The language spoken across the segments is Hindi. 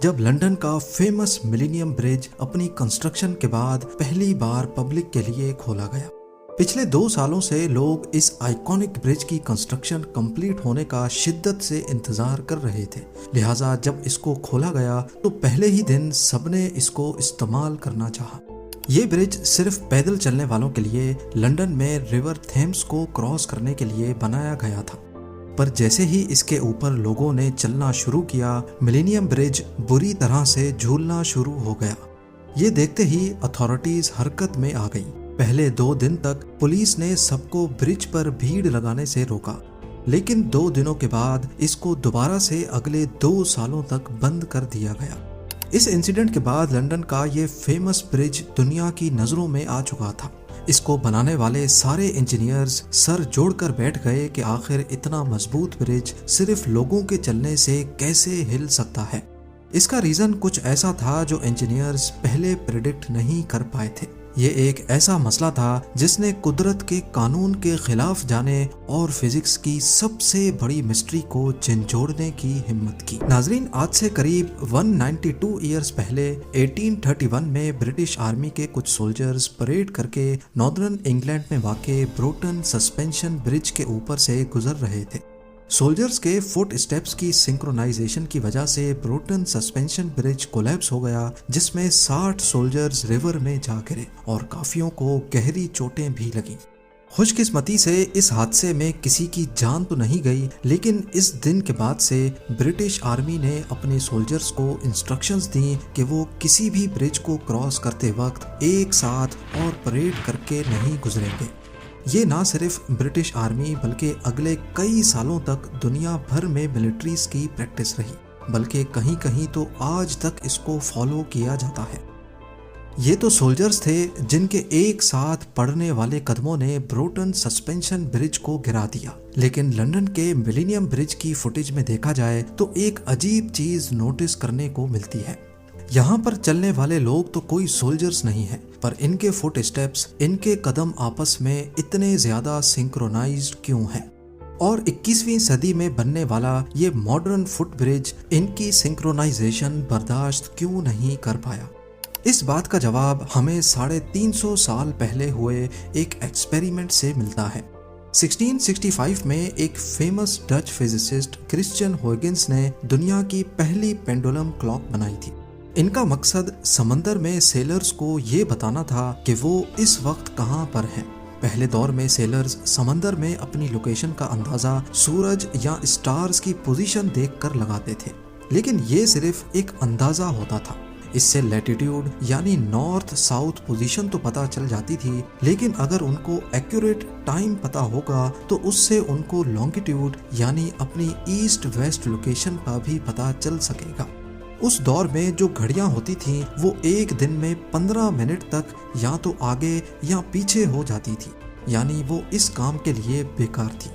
जब लंदन का फेमस मिलेनियम ब्रिज अपनी कंस्ट्रक्शन के बाद पहली बार पब्लिक के लिए खोला गया। पिछले 2 सालों से लोग इस आइकॉनिक ब्रिज की कंस्ट्रक्शन कंप्लीट होने का शिद्दत से इंतजार कर रहे थे, लिहाजा जब इसको खोला गया तो पहले ही दिन सबने इसको इस्तेमाल करना चाहा। ये ब्रिज सिर्फ पैदल चलने वालों के लिए लंदन में रिवर थेम्स को क्रॉस करने के लिए बनाया गया था, पर जैसे ही इसके ऊपर लोगों ने चलना शुरू किया, मिलेनियम ब्रिज बुरी तरह से झूलना शुरू हो गया। ये देखते ही अथॉरिटीज हरकत में आ गई। पहले 2 दिन तक पुलिस ने सबको ब्रिज पर भीड़ लगाने से रोका, लेकिन 2 दिनों के बाद इसको दोबारा से अगले 2 सालों तक बंद कर दिया गया। इस इंसिडेंट के बाद लंदन का ये फेमस ब्रिज दुनिया की नजरों में आ चुका था। इसको बनाने वाले सारे इंजीनियर्स सर जोड़कर बैठ गए कि आखिर इतना मजबूत ब्रिज सिर्फ लोगों के चलने से कैसे हिल सकता है। इसका रीजन कुछ ऐसा था जो इंजीनियर्स पहले प्रेडिक्ट नहीं कर पाए थे। ये एक ऐसा मसला था जिसने कुदरत के कानून के खिलाफ जाने और फिजिक्स की सबसे बड़ी मिस्ट्री को झंझोड़ने की हिम्मत की। नाजरीन, आज से करीब 192 ईयर्स पहले 1831 में ब्रिटिश आर्मी के कुछ सोल्जर्स परेड करके नॉर्दर्न इंग्लैंड में वाक़े ब्रोटन सस्पेंशन ब्रिज के ऊपर से गुजर रहे थे। सोल्जर्स के फुट स्टेप्स की सिंक्रोनाइजेशन की वजह से ब्रोटन सस्पेंशन ब्रिज कोलैप्स हो गया, जिसमें 60 सोल्जर्स रिवर में जा गिरे और काफियों को गहरी चोटें भी लगीं। खुशकिस्मती से इस हादसे में किसी की जान तो नहीं गई, लेकिन इस दिन के बाद से ब्रिटिश आर्मी ने अपने सोल्जर्स को इंस्ट्रक्शंस दी कि वो किसी भी ब्रिज को क्रॉस करते वक्त एक साथ और परेड करके नहीं गुजरेंगे। ये ना सिर्फ ब्रिटिश आर्मी बल्कि अगले कई सालों तक दुनिया भर में मिलिट्रीज की प्रैक्टिस रही, बल्कि कहीं कहीं तो आज तक इसको फॉलो किया जाता है। ये तो सोल्जर्स थे जिनके एक साथ पड़ने वाले कदमों ने ब्रोटन सस्पेंशन ब्रिज को गिरा दिया, लेकिन लंदन के मिलेनियम ब्रिज की फुटेज में देखा जाए तो एक अजीब चीज नोटिस करने को मिलती है। यहाँ पर चलने वाले लोग तो कोई सोल्जर्स नहीं है, पर इनके फुट स्टेप्स, इनके कदम आपस में इतने ज्यादा सिंक्रोनाइज्ड क्यों हैं? और 21वीं सदी में बनने वाला ये मॉडर्न फुट ब्रिज इनकी सिंक्रोनाइजेशन बर्दाश्त क्यों नहीं कर पाया? इस बात का जवाब हमें 350 साल पहले हुए एक एक्सपेरिमेंट से मिलता है। 1665 में एक famous Dutch physicist Christian huygens ने दुनिया की पहली पेंडुलम क्लॉक बनाई थी। इनका मकसद समंदर में सेलर्स को ये बताना था कि वो इस वक्त कहाँ पर हैं। पहले दौर में सेलर्स समंदर में अपनी लोकेशन का अंदाजा सूरज या स्टार्स की पोजीशन देखकर लगाते थे, लेकिन ये सिर्फ एक अंदाजा होता था। इससे लैटिट्यूड यानी नॉर्थ साउथ पोजीशन तो पता चल जाती थी, लेकिन अगर उनको एक्यूरेट टाइम पता होगा तो उससे उनको लॉन्गिट्यूड यानी अपनी ईस्ट वेस्ट लोकेशन का भी पता चल सकेगा। उस दौर में जो घड़ियां होती थीं वो एक दिन में 15 मिनट तक या तो आगे या पीछे हो जाती थी, यानी वो इस काम के लिए बेकार थी।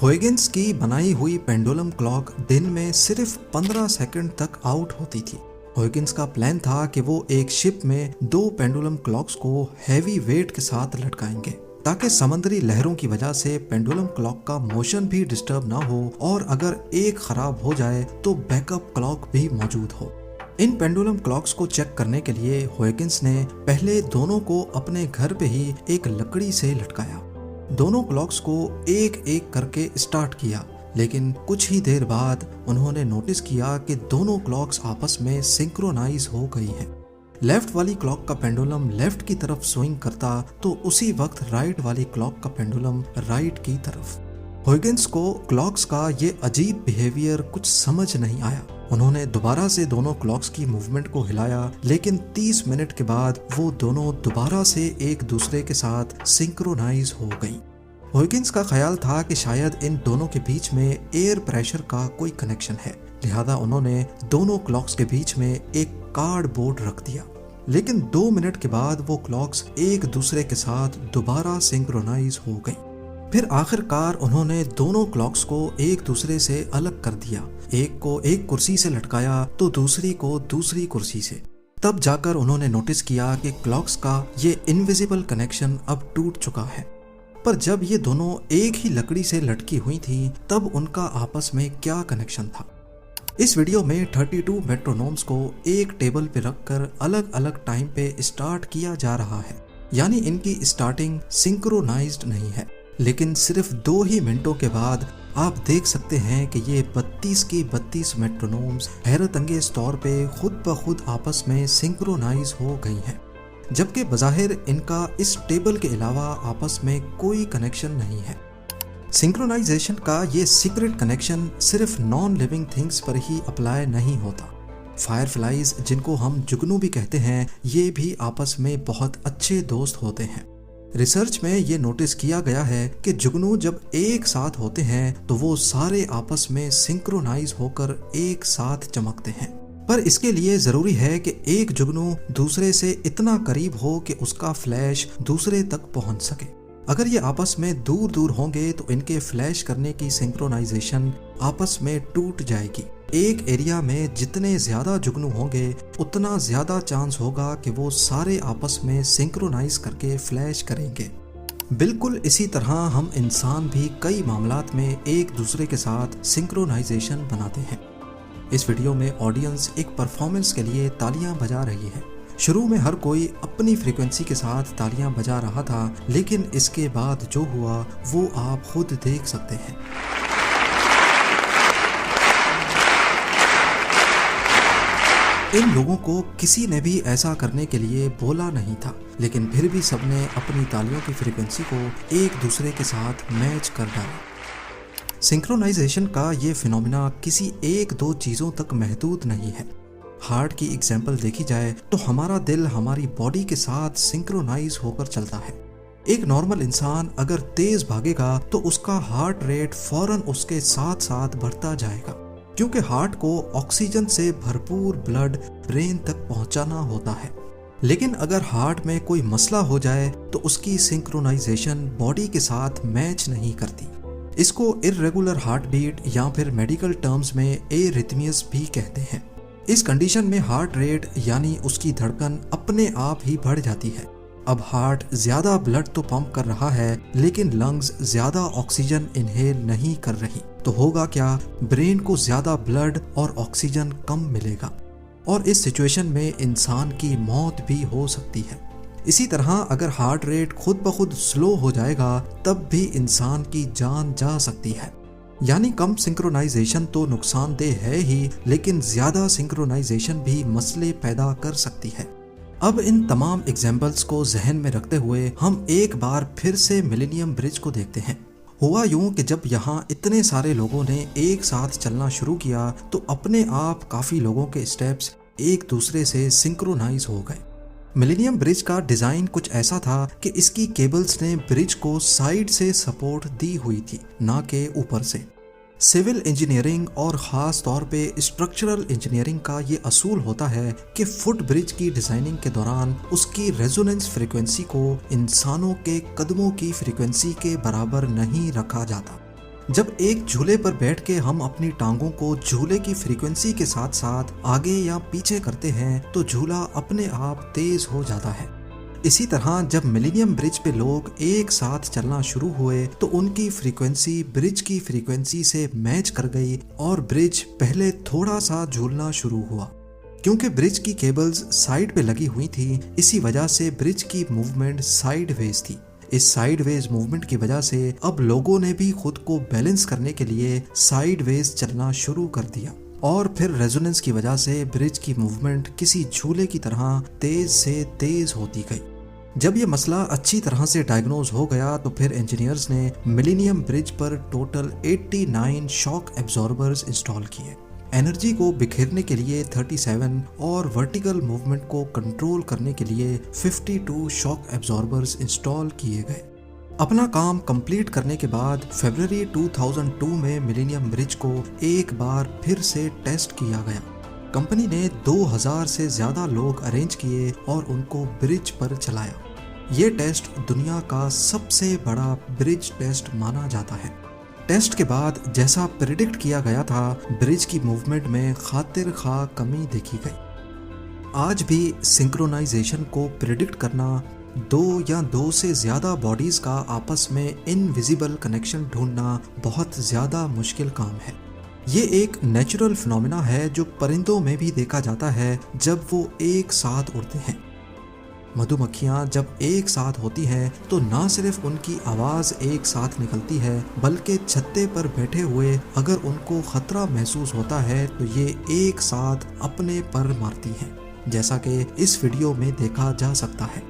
huygens की बनाई हुई पेंडुलम क्लॉक दिन में सिर्फ 15 सेकंड तक आउट होती थी। huygens का प्लान था कि वो एक शिप में 2 पेंडुलम क्लॉक्स को हैवी वेट के साथ लटकाएंगे, ताकि समुद्री लहरों की वजह से पेंडुलम क्लॉक का मोशन भी डिस्टर्ब ना हो और अगर एक खराब हो जाए तो बैकअप क्लॉक भी मौजूद हो। इन पेंडुलम क्लॉक्स को चेक करने के लिए huygens ने पहले दोनों को अपने घर पे ही एक लकड़ी से लटकाया। दोनों क्लॉक्स को एक एक करके स्टार्ट किया, लेकिन कुछ ही देर बाद उन्होंने नोटिस किया कि दोनों क्लॉक्स आपस में सिंक्रोनाइज हो गई हैं। लेफ्ट वाली क्लॉक का पेंडुलम लेफ्ट की तरफ स्विंग करता तो उसी वक्त राइट वाली क्लॉक का पेंडुलम राइट की तरफ। huygens को क्लॉक्स का ये अजीब बिहेवियर कुछ समझ नहीं आया। उन्होंने दोबारा से दोनों क्लॉक्स की मूवमेंट को हिलाया, लेकिन 30 मिनट के बाद वो दोनों दोबारा से एक दूसरे के साथ सिंक्रोनाइज हो गई। huygens का ख्याल था कि शायद इन दोनों के बीच में एयर प्रेशर का कोई कनेक्शन है, लिहाजा उन्होंने दोनों क्लॉक्स के बीच में एक कार्डबोर्ड रख दिया, लेकिन 2 मिनट के बाद वो क्लॉक्स एक दूसरे के साथ दोबारा सिंक्रोनाइज हो गई। फिर आखिरकार उन्होंने दोनों क्लॉक्स को एक दूसरे से अलग कर दिया, एक को एक कुर्सी से लटकाया तो दूसरी को दूसरी कुर्सी से। तब जाकर उन्होंने नोटिस किया कि क्लॉक्स का ये इनविजिबल कनेक्शन अब टूट चुका है। पर जब ये दोनों एक ही लकड़ी से लटकी हुई थी तब उनका आपस में क्या कनेक्शन था? इस वीडियो में 32 मेट्रोनोम्स को एक टेबल पे रखकर अलग अलग टाइम पे स्टार्ट किया जा रहा है, यानी इनकी स्टार्टिंग सिंक्रोनाइज्ड नहीं है, लेकिन सिर्फ 2 ही मिनटों के बाद आप देख सकते हैं कि ये 32 की 32 मेट्रोनोम्स हैरतअंगेज तौर पे खुद ब खुद आपस में सिंक्रोनाइज हो गई हैं, जबकि बज़ाहिर इनका इस टेबल के अलावा आपस में कोई कनेक्शन नहीं है। सिंक्रोनाइजेशन का ये सीक्रेट कनेक्शन सिर्फ नॉन लिविंग थिंग्स पर ही अप्लाई नहीं होता। फायरफ्लाइज, जिनको हम जुगनू भी कहते हैं, ये भी आपस में बहुत अच्छे दोस्त होते हैं। रिसर्च में ये नोटिस किया गया है कि जुगनू जब एक साथ होते हैं तो वो सारे आपस में सिंक्रोनाइज होकर एक साथ चमकते हैं, पर इसके लिए जरूरी है कि एक जुगनू दूसरे से इतना करीब हो कि उसका फ्लैश दूसरे तक पहुंच सके। अगर ये आपस में दूर दूर होंगे तो इनके फ्लैश करने की सिंक्रोनाइजेशन आपस में टूट जाएगी। एक एरिया में जितने ज्यादा जुगनू होंगे उतना ज्यादा चांस होगा कि वो सारे आपस में सिंक्रोनाइज करके फ्लैश करेंगे। बिल्कुल इसी तरह हम इंसान भी कई मामलात में एक दूसरे के साथ सिंक्रोनाइजेशन बनाते हैं। इस वीडियो में ऑडियंस एक परफॉर्मेंस के लिए तालियां बजा रही है। शुरू में हर कोई अपनी फ्रीक्वेंसी के साथ तालियां बजा रहा था, लेकिन इसके बाद जो हुआ वो आप खुद देख सकते हैं। इन लोगों को किसी ने भी ऐसा करने के लिए बोला नहीं था, लेकिन फिर भी सबने अपनी तालियों की फ्रीक्वेंसी को एक दूसरे के साथ मैच कर डाला। सिंक्रोनाइजेशन का ये फिनोमिना किसी एक दो चीजों तक महदूद नहीं है। हार्ट की एग्जाम्पल देखी जाए तो हमारा दिल हमारी बॉडी के साथ सिंक्रोनाइज होकर चलता है। एक नॉर्मल इंसान अगर तेज भागेगा तो उसका हार्ट रेट फौरन उसके साथ साथ बढ़ता जाएगा, क्योंकि हार्ट को ऑक्सीजन से भरपूर ब्लड ब्रेन तक पहुंचाना होता है। लेकिन अगर हार्ट में कोई मसला हो जाए तो उसकी सिंक्रोनाइजेशन बॉडी के साथ मैच नहीं करती। इसको इर्रेगुलर हार्ट बीट या फिर मेडिकल टर्म्स में एरिथमियास भी कहते हैं। इस कंडीशन में हार्ट रेट यानी उसकी धड़कन अपने आप ही बढ़ जाती है। अब हार्ट ज्यादा ब्लड तो पंप कर रहा है, लेकिन लंग्स ज्यादा ऑक्सीजन इनहेल नहीं कर रही, तो होगा क्या? ब्रेन को ज्यादा ब्लड और ऑक्सीजन कम मिलेगा और इस सिचुएशन में इंसान की मौत भी हो सकती है। इसी तरह अगर हार्ट रेट खुद ब खुद स्लो हो जाएगा तब भी इंसान की जान जा सकती है। यानी कम सिंक्रोनाइजेशन तो नुकसानदेह है ही, लेकिन ज्यादा सिंक्रोनाइजेशन भी मसले पैदा कर सकती है। अब इन तमाम एग्जाम्पल्स को जहन में रखते हुए हम एक बार फिर से मिलेनियम ब्रिज को देखते हैं। हुआ यूं कि जब यहाँ इतने सारे लोगों ने एक साथ चलना शुरू किया तो अपने आप काफी लोगों के स्टेप्स एक दूसरे से सिंक्रोनाइज हो गए। मिलेनियम ब्रिज का डिजाइन कुछ ऐसा था कि इसकी केबल्स ने ब्रिज को साइड से सपोर्ट दी हुई थी, ना कि ऊपर से। सिविल इंजीनियरिंग और ख़ास तौर पे स्ट्रक्चरल इंजीनियरिंग का ये असूल होता है कि फुट ब्रिज की डिज़ाइनिंग के दौरान उसकी रेजोनेंस फ्रीक्वेंसी को इंसानों के कदमों की फ्रीक्वेंसी के बराबर नहीं रखा जाता। जब एक झूले पर बैठ के हम अपनी टांगों को झूले की फ्रीक्वेंसी के साथ साथ आगे या पीछे करते हैं तो झूला अपने आप तेज हो जाता है। इसी तरह जब मिलेनियम ब्रिज पे लोग एक साथ चलना शुरू हुए तो उनकी फ्रीक्वेंसी ब्रिज की फ्रीक्वेंसी से मैच कर गई और ब्रिज पहले थोड़ा सा झूलना शुरू हुआ। क्योंकि ब्रिज की केबल्स साइड पे लगी हुई थी, इसी वजह से ब्रिज की मूवमेंट साइडवेज थी। इस साइडवेज मूवमेंट की वजह से अब लोगों ने भी खुद को बैलेंस करने के लिए साइडवेज चलना शुरू कर दिया और फिर रेजोनेंस की वजह से ब्रिज की मूवमेंट किसी झूले की तरह तेज से तेज होती गई। जब ये मसला अच्छी तरह से डायग्नोज हो गया तो फिर इंजीनियर्स ने मिलेनियम ब्रिज पर टोटल 89 शॉक एब्जॉर्बर्स इंस्टॉल किए। एनर्जी को बिखेरने के लिए 37 और वर्टिकल मूवमेंट को कंट्रोल करने के लिए 52 शॉक एब्जॉर्बर्स इंस्टॉल किए गए। अपना काम कंप्लीट करने के बाद फरवरी 2002 में मिलेनियम ब्रिज को एक बार फिर से टेस्ट किया गया। कंपनी ने 2000 से ज्यादा लोग अरेंज किए और उनको ब्रिज पर चलाया। ये टेस्ट दुनिया का सबसे बड़ा ब्रिज टेस्ट माना जाता है। टेस्ट के बाद जैसा प्रेडिक्ट किया गया था, ब्रिज की मूवमेंट में खातिर खा कमी देखी गई। आज भी सिंक्रोनाइजेशन को प्रेडिक्ट करना, 2 या 2 से ज्यादा बॉडीज का आपस में इनविजिबल कनेक्शन ढूंढना बहुत ज्यादा मुश्किल काम है। ये एक नेचुरल फिनोमिना है जो परिंदों में भी देखा जाता है जब वो एक साथ उड़ते हैं। मधुमक्खियां जब एक साथ होती हैं तो न सिर्फ उनकी आवाज़ एक साथ निकलती है, बल्कि छत्ते पर बैठे हुए अगर उनको खतरा महसूस होता है तो ये एक साथ अपने पर मारती हैं, जैसा कि इस वीडियो में देखा जा सकता है।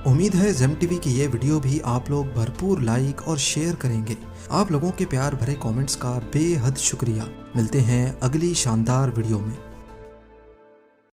उम्मीद है जेम टीवी की ये वीडियो भी आप लोग भरपूर लाइक और शेयर करेंगे। आप लोगों के प्यार भरे कमेंट्स का बेहद शुक्रिया। मिलते हैं अगली शानदार वीडियो में।